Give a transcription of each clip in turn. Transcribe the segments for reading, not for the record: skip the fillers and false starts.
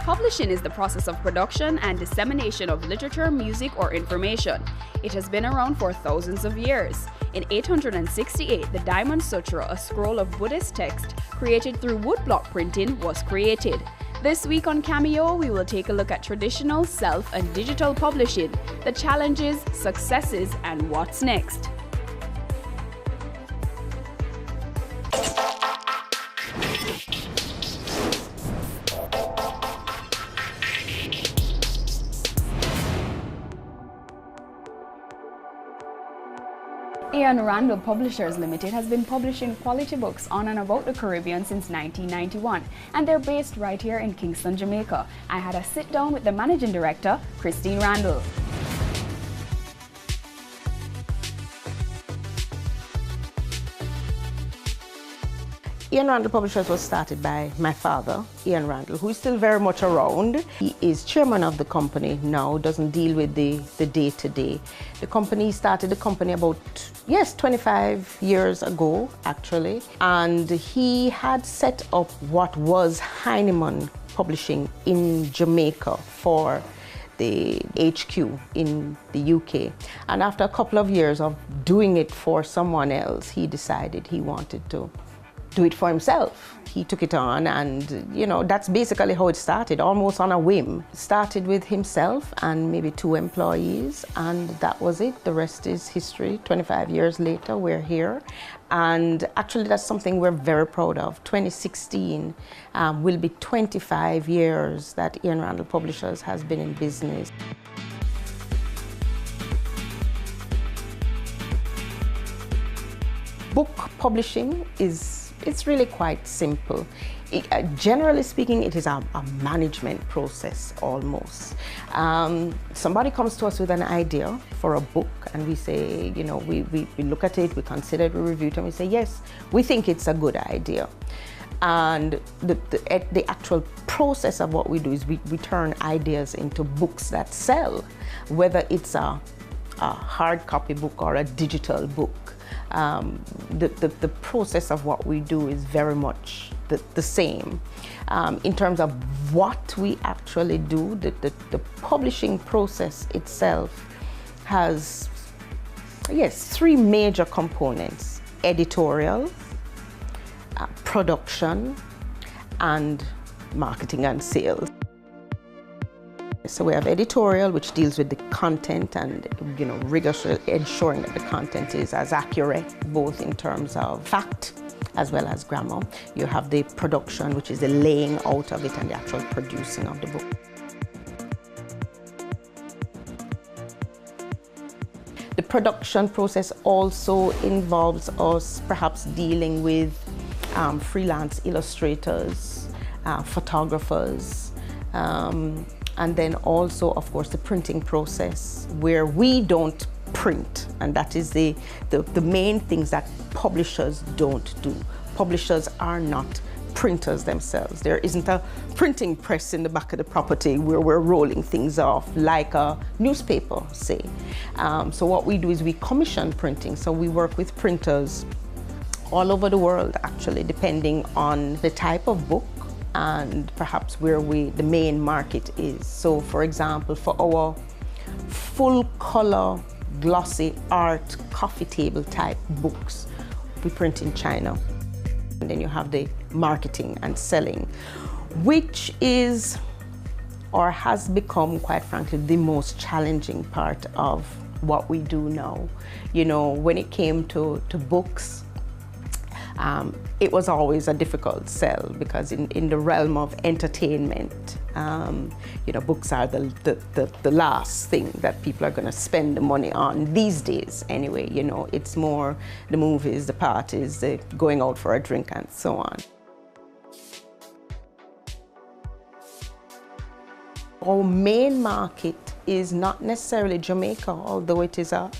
Publishing is the process of production and dissemination of literature, music, or information. It has been around for thousands of years. In 868, the Diamond Sutra, a scroll of Buddhist text created through woodblock printing, was created. This week on CAMEO, we will take a look at traditional, self, and digital publishing, the challenges, successes, and what's next. Randall Publishers Limited has been publishing quality books on and about the Caribbean since 1991, and they're based right here in Kingston, Jamaica. I had a sit down with the managing director, Christine Randall. Randall Publishers was started by my father, Ian Randall, who is still very much around. He is chairman of the company now, doesn't deal with the day-to-day. The company started the company about, 25 years ago, actually. And he had set up what was Heinemann Publishing in Jamaica for the HQ in the UK. And after a couple of years of doing it for someone else, he decided he wanted to do it for himself. He took it on, and that's basically how it started, almost on a whim. Started with himself and maybe 2 employees, and that was it. The rest is history. 25 years later, we're here. And actually, that's something we're very proud of. 2016 will be 25 years that Ian Randall Publishers has been in business. Book publishing it's really quite simple. Generally speaking, it is a management process almost. Somebody comes to us with an idea for a book, and we say, we look at it, we consider it, we review it, and we say, yes, we think it's a good idea. And the actual process of what we do is we turn ideas into books that sell, whether it's a hard copy book or a digital book. The process of what we do is very much the same. In terms of what we actually do, the publishing process itself has, 3 major components: editorial, production, and marketing and sales. So we have editorial, which deals with the content and rigorously ensuring that the content is as accurate, both in terms of fact as well as grammar. You have the production, which is the laying out of it and the actual producing of the book. The production process also involves us perhaps dealing with freelance illustrators, photographers, and then also, of course, the printing process, where we don't print, and that is the main things that publishers don't do. Publishers are not printers themselves. There isn't a printing press in the back of the property where we're rolling things off like a newspaper, say. So what we do is we commission printing. So we work with printers all over the world, actually, depending on the type of book and perhaps where the main market is. So for example, for our full color, glossy art, coffee table type books, we print in China. And then you have the marketing and selling, which is, or has become, quite frankly, the most challenging part of what we do now. When it came to books, it was always a difficult sell, because in the realm of entertainment, books are the last thing that people are going to spend the money on these days anyway. It's more the movies, the parties, the going out for a drink and so on. Our main market is not necessarily Jamaica, although it is a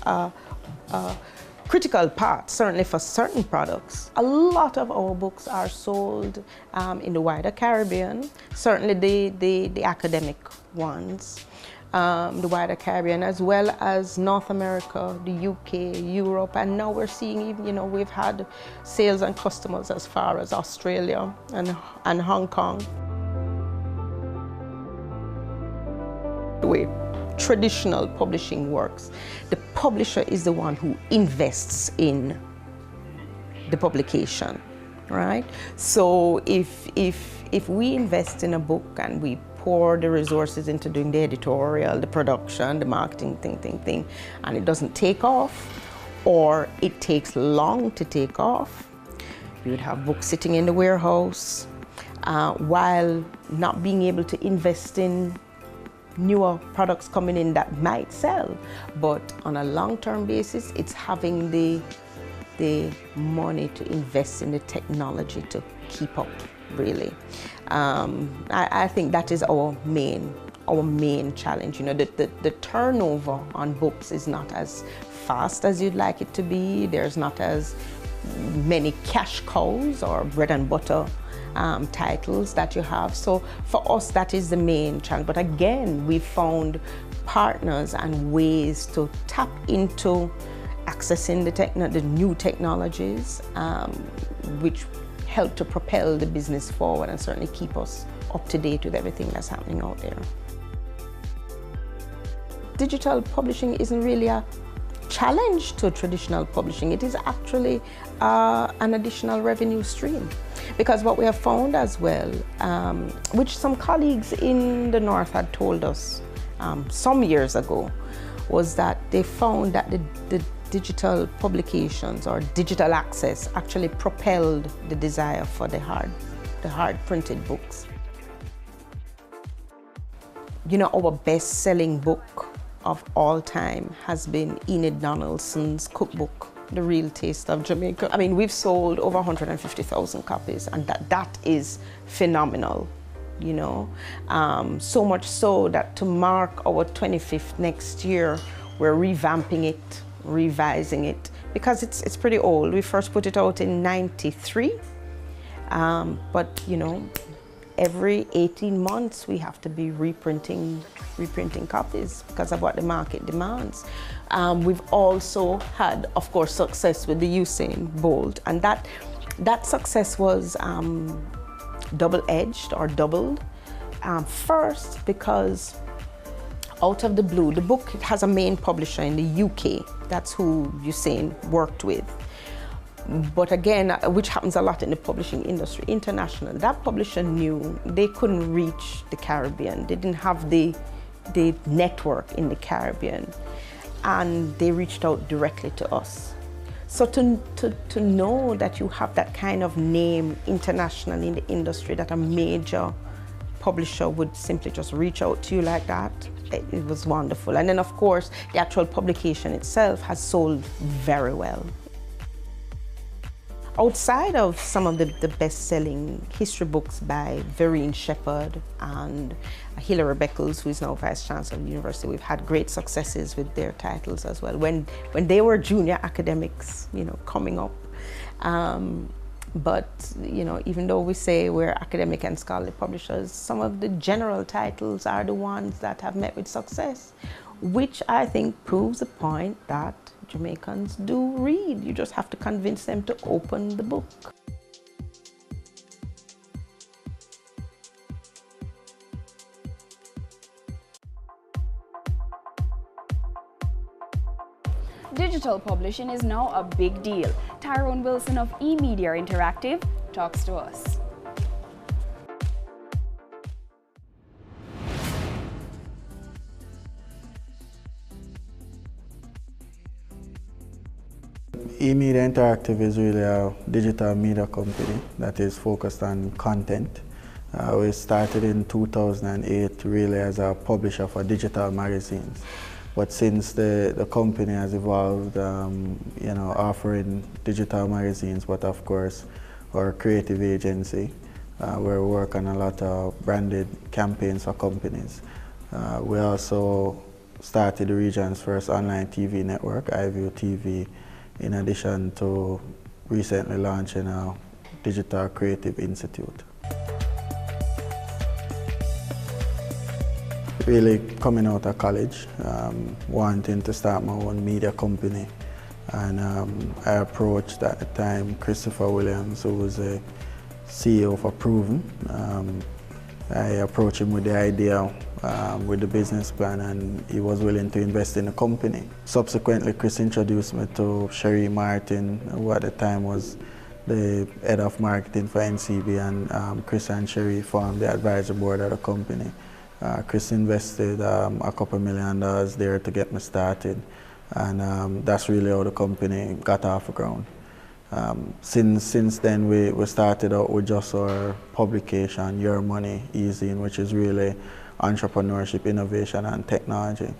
critical part, certainly for certain products. A lot of our books are sold in the wider Caribbean, certainly the academic ones, the wider Caribbean, as well as North America, the UK, Europe, and now we're seeing even, we've had sales and customers as far as Australia and Hong Kong. the way traditional publishing works. The publisher is the one who invests in the publication, right? So if we invest in a book and we pour the resources into doing the editorial, the production, the marketing, thing, and it doesn't take off, or it takes long to take off, you would have books sitting in the warehouse while not being able to invest in newer products coming in that might sell. But on a long-term basis, it's having the money to invest in the technology to keep up, really. I think that is our main challenge. You know, the turnover on books is not as fast as you'd like it to be. There's not as many cash cows or bread and butter titles that you have. So for us, that is the main challenge. But again, we found partners and ways to tap into accessing the new technologies, which help to propel the business forward and certainly keep us up to date with everything that's happening out there. Digital publishing isn't really a challenge to traditional publishing. It is actually an additional revenue stream. Because what we have found as well, which some colleagues in the North had told us some years ago, was that they found that the digital publications or digital access actually propelled the desire for the hard printed books. You know, our best-selling book of all time has been Enid Donaldson's cookbook, The Real Taste of Jamaica. I mean, we've sold over 150,000 copies, and that is phenomenal, you know. So much so that to mark our 25th next year, we're revamping it, revising it, because it's pretty old. We first put it out in '93, but you know, every 18 months we have to be reprinting copies because of what the market demands. We've also had, of course, success with the Usain Bolt, and that success was double-edged or doubled. First, because out of the blue, the book has a main publisher in the UK. That's who Usain worked with. But again, which happens a lot in the publishing industry, international, that publisher knew they couldn't reach the Caribbean. They didn't have the network in the Caribbean, and they reached out directly to us. So to know that you have that kind of name internationally in the industry, that a major publisher would simply just reach out to you like that, it was wonderful. And then of course, the actual publication itself has sold very well. Outside of some of the best-selling history books by Vereen Shepherd and Hilary Beckles, who is now Vice Chancellor of the University, we've had great successes with their titles as well, when they were junior academics, you know, coming up. But, you know, even though we say we're academic and scholarly publishers, some of the general titles are the ones that have met with success, which I think proves the point that Jamaicans do read. You just have to convince them to open the book. Digital publishing is now a big deal. Tyrone Wilson of eMedia Interactive talks to us. eMedia Interactive is really a digital media company that is focused on content. We started in 2008 really as a publisher for digital magazines. But since the company has evolved, you know, offering digital magazines, but of course our creative agency, where we work on a lot of branded campaigns for companies. We also started the region's first online TV network, iView TV, in addition to recently launching a Digital Creative Institute. Really coming out of college, wanting to start my own media company, and I approached at the time Christopher Williams, who was a CEO for Proven, I approached him with the idea, with the business plan, and he was willing to invest in the company. Subsequently, Chris introduced me to Sherry Martin, who at the time was the head of marketing for NCB, and Chris and Sherry formed the advisory board of the company. Chris invested a couple $1 million there to get me started, and that's really how the company got off the ground. Since then, we started out with just our publication, Your Money Easy, which is really entrepreneurship, innovation, and technology.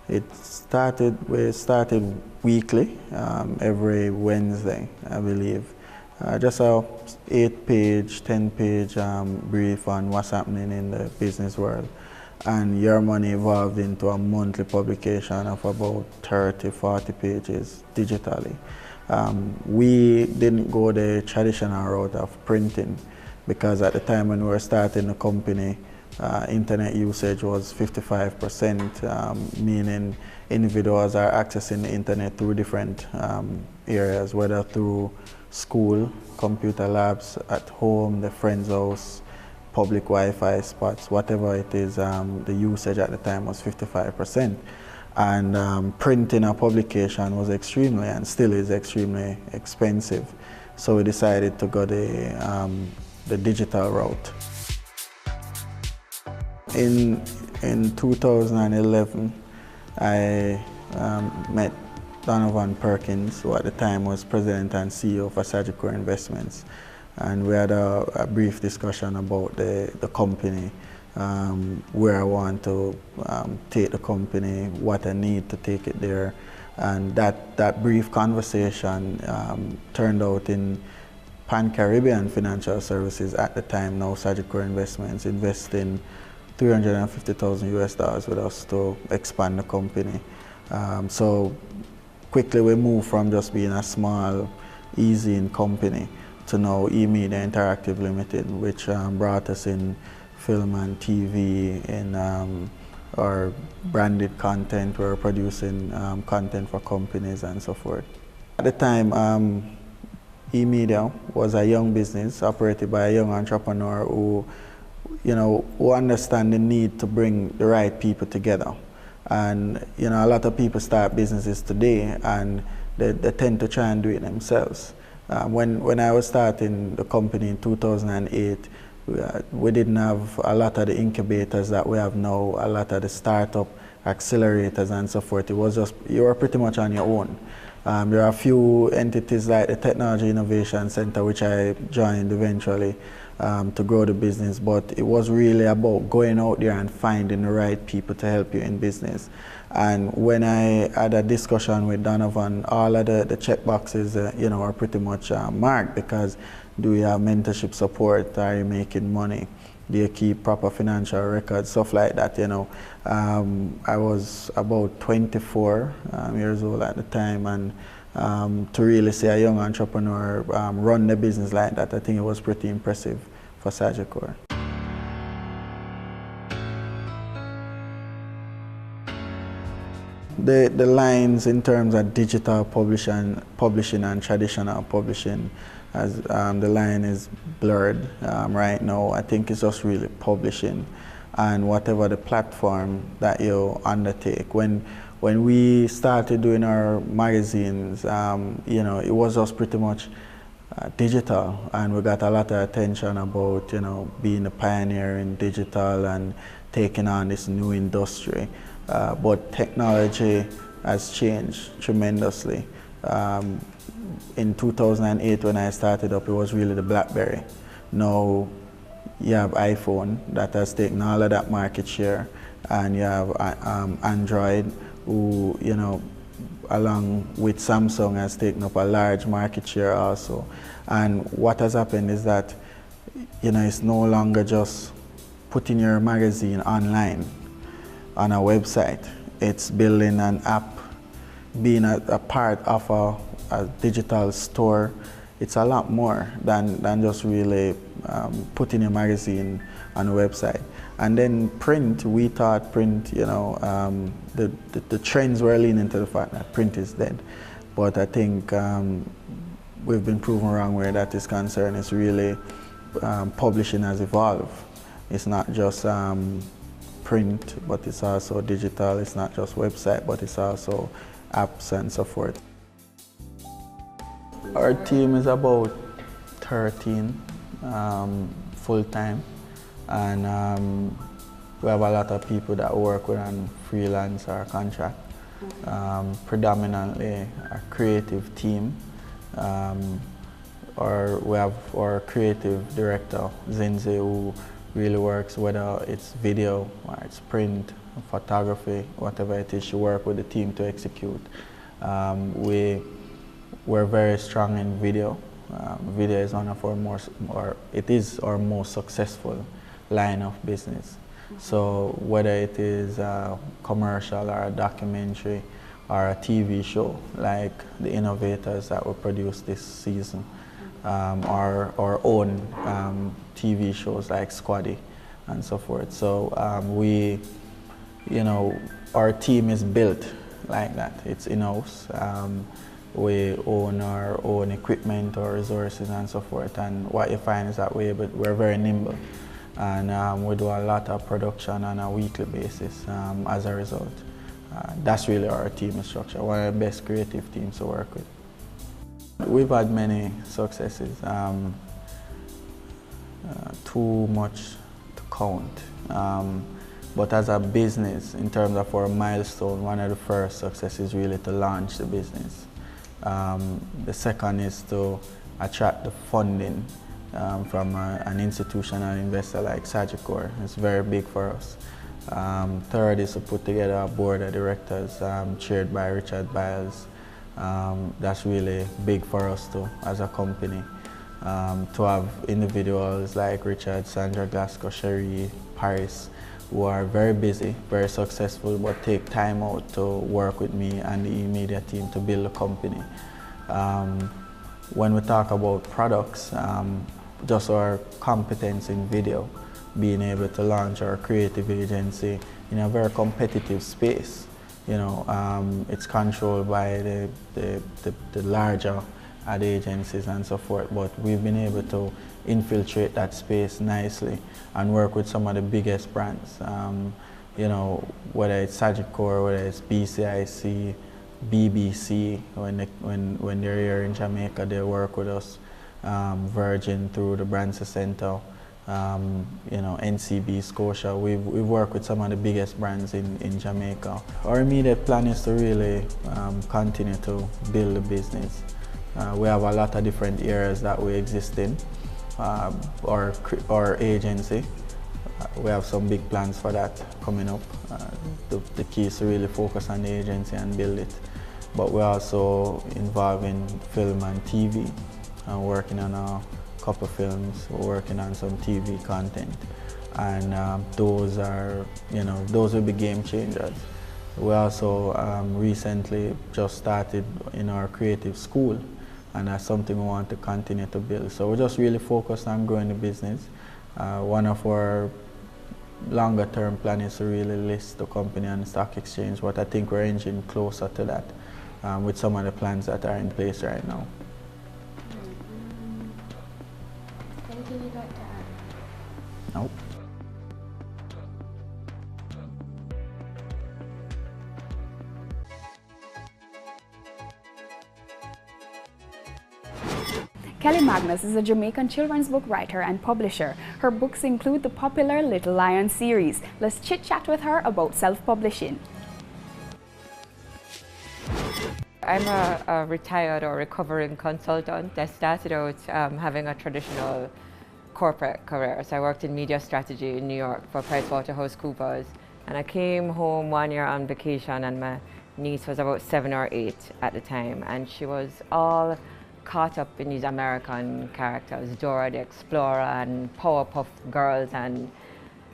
We started weekly, every Wednesday, I believe. Just a 8-page, 10-page brief on what's happening in the business world. And Your Money evolved into a monthly publication of about 30, 40 pages digitally. We didn't go the traditional route of printing, because at the time when we were starting the company, internet usage was 55%, meaning individuals are accessing the internet through different areas, whether through school, computer labs, at home, the friend's house, public Wi-Fi spots, whatever it is, the usage at the time was 55%. And printing a publication was extremely, and still is extremely expensive. So we decided to go the digital route. In 2011, I met Donovan Perkins, who at the time was president and CEO for Sagicor Investments. And we had a brief discussion about the company, where I want to take the company, what I need to take it there. And that brief conversation turned out in Pan-Caribbean Financial Services, at the time now Sagicor Investments, investing $350,000 with us to expand the company. So quickly we moved from just being a small, easy company to now eMedia Interactive Limited, which brought us in film and TV, in our branded content. We're producing content for companies and so forth. At the time, eMedia was a young business operated by a young entrepreneur who understand the need to bring the right people together. And a lot of people start businesses today and they tend to try and do it themselves. When I was starting the company in 2008, we didn't have a lot of the incubators that we have now, a lot of the startup accelerators and so forth. It was just, you were pretty much on your own. There are a few entities like the Technology Innovation Center, which I joined eventually to grow the business, but it was really about going out there and finding the right people to help you in business. And when I had a discussion with Donovan, all of the check boxes are pretty much marked, because do you have mentorship support? Are you making money? Do you keep proper financial records? Stuff like that, I was about 24 years old at the time, and to really see a young entrepreneur run the business like that, I think it was pretty impressive for Sagicor. The lines in terms of digital publishing and traditional publishing, as the line is blurred right now. I think it's just really publishing, and whatever the platform that you undertake. When we started doing our magazines, it was just pretty much digital, and we got a lot of attention about being a pioneer in digital and taking on this new industry. But technology has changed tremendously. In 2008, when I started up, it was really the BlackBerry. Now you have iPhone that has taken all of that market share, and you have Android, who along with Samsung has taken up a large market share also. And what has happened is that it's no longer just putting your magazine online on a website. It's building an app, being a part of a digital store. It's a lot more than just really putting your magazine on a website. And then print, we thought print, the trends were leaning to the fact that print is dead. But I think we've been proven wrong where that is concerned. It's really publishing has evolved. It's not just print, but it's also digital. It's not just website, but it's also apps and so forth. Our team is about 13 full-time, and we have a lot of people that work with on freelance or contract. Predominantly a creative team. Or we have our creative director, Zinze, who really works, whether it's video or it's print, photography, whatever it is, she works with the team to execute. We're very strong in video. Video is one of our most successful line of business. So whether it is a commercial or a documentary or a TV show like The Innovators that we produced this season, or our own TV shows like Squaddy and so forth. So our team is built like that. It's in-house. We own our own equipment or resources and so forth. And what you find is that we're very nimble. And we do a lot of production on a weekly basis as a result. That's really our team structure, one of the best creative teams to work with. We've had many successes, too much to count. But as a business, in terms of our milestone, one of the first successes is really to launch the business. The second is to attract the funding from an institutional investor like Sagicor. It's very big for us. Third is to put together a board of directors chaired by Richard Biles. That's really big for us too, as a company. To have individuals like Richard, Sandra Glasgow, Cherie, Paris, who are very busy, very successful, but take time out to work with me and the media team to build a company. When we talk about products, just our competence in video, being able to launch our creative agency in a very competitive space. It's controlled by the larger ad agencies and so forth, but we've been able to infiltrate that space nicely and work with some of the biggest brands. Whether it's Sagicor, whether it's BCIC, BBC, when they're here in Jamaica, they work with us. Virgin through the Branson Center, NCB, Scotia. We've worked with some of the biggest brands in Jamaica. Our immediate plan is to really continue to build the business. We have a lot of different areas that we exist in. Our agency, we have some big plans for that coming up. The key is to really focus on the agency and build it. But we're also involved in film and TV. Working on a couple films, we're working on some TV content, and those will be game changers. We also recently just started in our creative school, and that's something we want to continue to build. So we're just really focused on growing the business. One of our longer term plan is to really list the company on the stock exchange, but I think we're inching closer to that with some of the plans that are in place right now. Anything you'd like to add? Nope. Kelly Magnus is a Jamaican children's book writer and publisher. Her books include the popular Little Lion series. Let's chit-chat with her about self-publishing. I'm a retired or recovering consultant. I started out having a traditional corporate career. So I worked in media strategy in New York for PricewaterhouseCoopers. And I came home 1 year on vacation, and my niece was about 7 or 8 at the time. And she was all caught up in these American characters, Dora the Explorer and Powerpuff Girls. And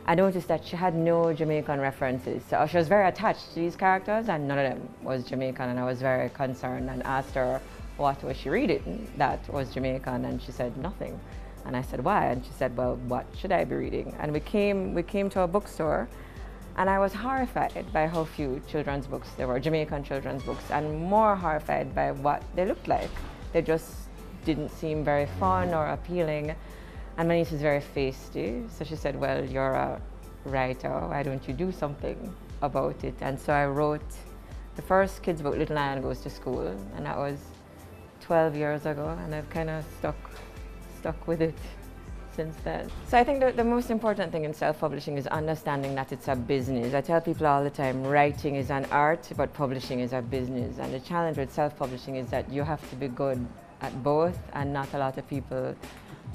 I noticed that she had no Jamaican references. So she was very attached to these characters, and none of them was Jamaican. And I was very concerned and asked her what was she reading that was Jamaican, and she said nothing. And I said, why? And she said, well, what should I be reading? And we came to a bookstore, and I was horrified by how few children's books there were, Jamaican children's books, and more horrified by what they looked like. They just didn't seem very fun or appealing. And my niece is very feisty, so she said, well, you're a writer, why don't you do something about it? And so I wrote the first kids' book, Little Lion Goes to School, and that was 12 years ago, and I've kind of stuck with it since then. So I think the most important thing in self-publishing is understanding that it's a business. I tell people all the time, writing is an art, but publishing is a business. And the challenge with self-publishing is that you have to be good at both, and not a lot of people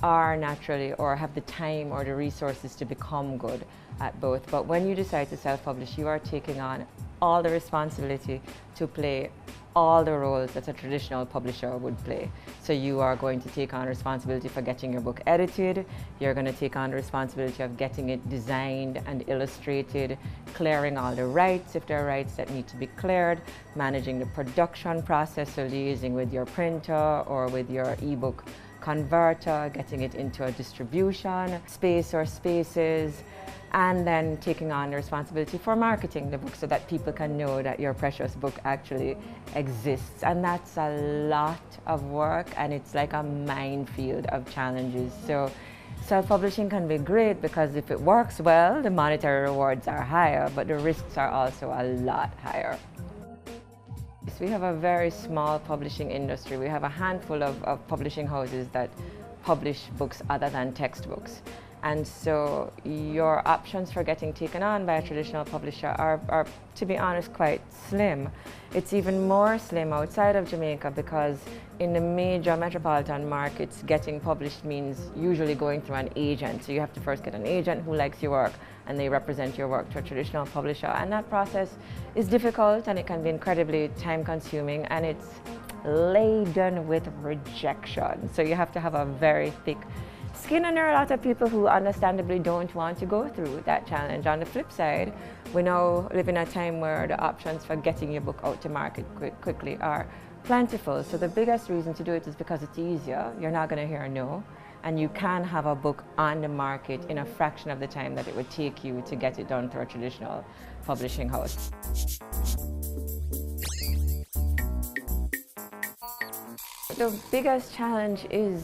are naturally or have the time or the resources to become good at both. But when you decide to self-publish, you are taking on all the responsibility to play all the roles that a traditional publisher would play. So you are going to take on responsibility for getting your book edited, you're going to take on the responsibility of getting it designed and illustrated, clearing all the rights if there are rights that need to be cleared, managing the production process, so liaising with your printer or with your ebook converter, getting it into a distribution space or spaces, and then taking on the responsibility for marketing the book so that people can know that your precious book actually exists. And that's a lot of work, and it's like a minefield of challenges. So self-publishing can be great because if it works well, the monetary rewards are higher, but the risks are also a lot higher. We have a very small publishing industry. We have a handful of publishing houses that publish books other than textbooks. And so your options for getting taken on by a traditional publisher are, to be honest, quite slim. It's even more slim outside of Jamaica because in the major metropolitan markets, getting published means usually going through an agent. So you have to first get an agent who likes your work and they represent your work to a traditional publisher. And that process is difficult and it can be incredibly time-consuming, and it's laden with rejection. So you have to have a very thick skin, and there are a lot of people who understandably don't want to go through that challenge. On the flip side, we now live in a time where the options for getting your book out to market quickly are plentiful. So the biggest reason to do it is because it's easier. You're not going to hear a no, and you can have a book on the market in a fraction of the time that it would take you to get it done through a traditional publishing house. The biggest challenge is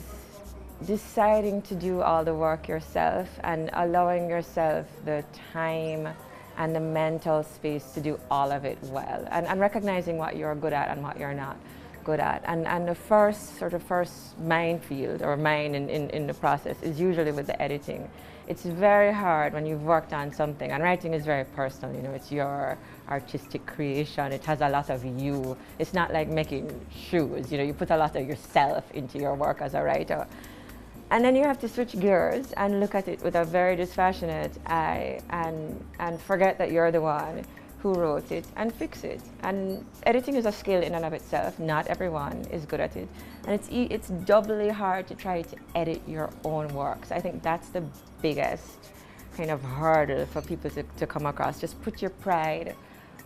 deciding to do all the work yourself and allowing yourself the time and the mental space to do all of it well, and recognizing what you're good at and what you're not good at. And the first minefield or mine in the process is usually with the editing. It's very hard when you've worked on something, and writing is very personal, you know, it's your artistic creation, it has a lot of you. It's not like making shoes, you know, you put a lot of yourself into your work as a writer. And then you have to switch gears and look at it with a very dispassionate eye and forget that you're the one who wrote it and fix it. And editing is a skill in and of itself. Not everyone is good at it. And it's doubly hard to try to edit your own works. I think that's the biggest kind of hurdle for people to come across. Just put your pride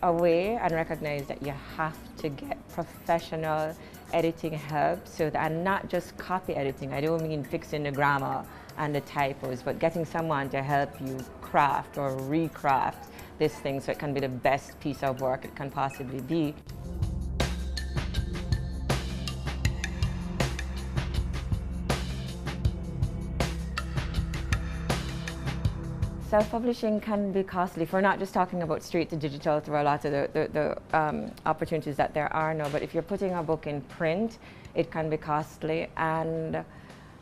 away and recognize that you have to get professional editing help, and not just copy editing. I don't mean fixing the grammar and the typos, but getting someone to help you craft or recraft this thing so it can be the best piece of work it can possibly be. Self-publishing can be costly. If we're not just talking about straight to digital through a lot of the opportunities that there are now, but if you're putting a book in print, it can be costly, and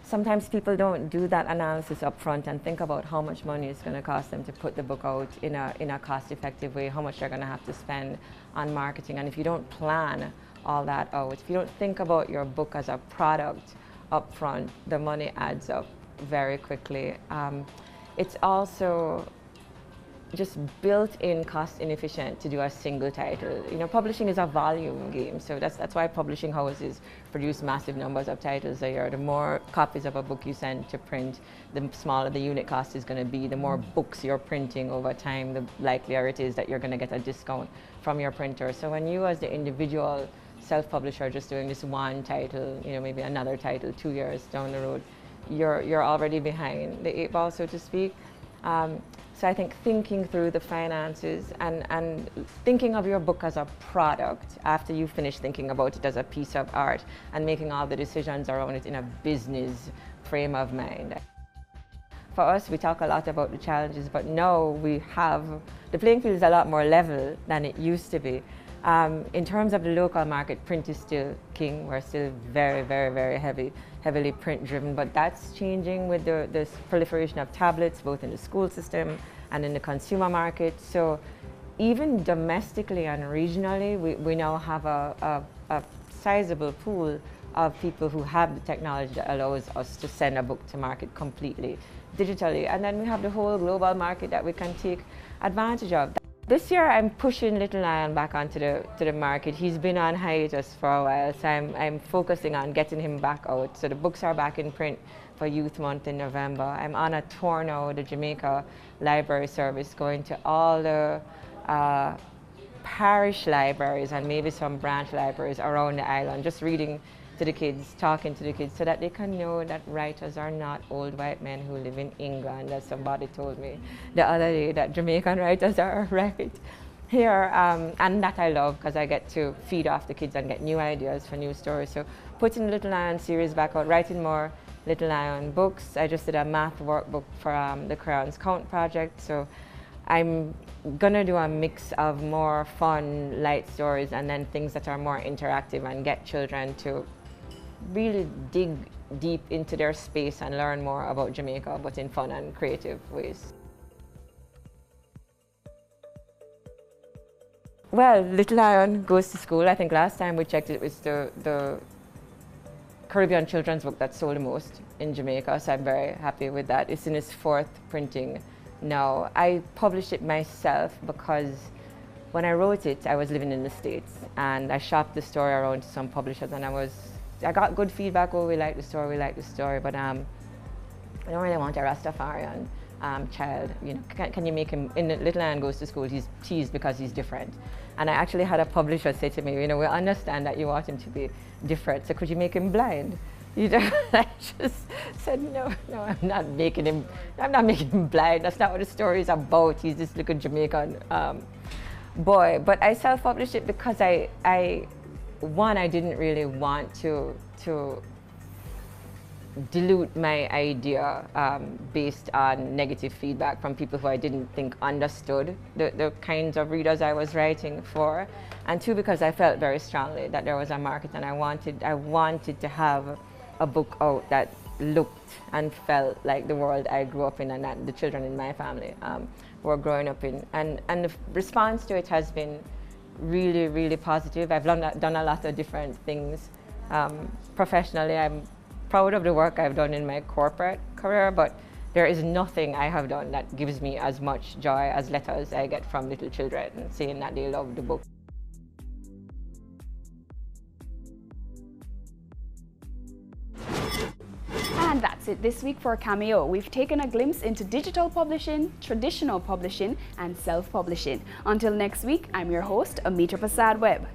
sometimes people don't do that analysis up front and think about how much money it's going to cost them to put the book out in a cost-effective way, how much they're going to have to spend on marketing. And if you don't plan all that out, if you don't think about your book as a product up front, the money adds up very quickly. It's also just built-in cost inefficient to do a single title. You know, publishing is a volume game, so that's why publishing houses produce massive numbers of titles a year. The more copies of a book you send to print, the smaller the unit cost is going to be. The more books you're printing over time, the likelier it is that you're going to get a discount from your printer. So when you, as the individual self-publisher, just doing this one title, you know, maybe another title 2 years down the road, you're already behind the 8 ball, so to speak. So I think thinking through the finances and thinking of your book as a product after you finish thinking about it as a piece of art and making all the decisions around it in a business frame of mind. for us, we talk a lot about the challenges, but now the playing field is a lot more level than it used to be. In terms of the local market, print is still king. We're still very, very, very heavily print driven, but that's changing with the proliferation of tablets, both in the school system and in the consumer market. So even domestically and regionally, we now have a sizable pool of people who have the technology that allows us to send a book to market completely digitally. And then we have the whole global market that we can take advantage of. This year I'm pushing Little Lion back onto the market. He's been on hiatus for a while, so I'm focusing on getting him back out. So the books are back in print for Youth Month in November. I'm on a tour now with the Jamaica Library Service, going to all the parish libraries and maybe some branch libraries around the island, just reading to the kids, talking to the kids, so that they can know that writers are not old white men who live in England, as somebody told me the other day, that Jamaican writers are right here. And that I love, because I get to feed off the kids and get new ideas for new stories. So putting the Little Lion series back out, writing more Little Lion books. I just did a math workbook for the Crayons Count project. So I'm gonna do a mix of more fun, light stories and then things that are more interactive and get children to really dig deep into their space and learn more about Jamaica, but in fun and creative ways. Well, Little Lion goes to school. I think last time we checked, it was the Caribbean children's book that sold the most in Jamaica, so I'm very happy with that. It's in its 4th printing now. I published it myself because when I wrote it, I was living in the States, and I shopped the story around to some publishers, and I got good feedback. Oh, we like the story, but I don't really want a Rastafarian child. You know, can you make him, in Little Lion Goes to School, he's teased because he's different. And I actually had a publisher say to me, you know, we understand that you want him to be different, so could you make him blind? You know, I just said, no, I'm not making him blind. That's not what the story is about. He's this little Jamaican boy. But I self-published it because I didn't really want to dilute my idea based on negative feedback from people who I didn't think understood the kinds of readers I was writing for. And 2, because I felt very strongly that there was a market, and I wanted to have a book out that looked and felt like the world I grew up in and that the children in my family were growing up in. And the response to it has been really, really positive. I've done a lot of different things. Professionally, I'm proud of the work I've done in my corporate career, but there is nothing I have done that gives me as much joy as letters I get from little children saying that they love the book. And that's it this week for CAMEO. We've taken a glimpse into digital publishing, traditional publishing, and self-publishing. Until next week, I'm your host, Amita Prasad Webb.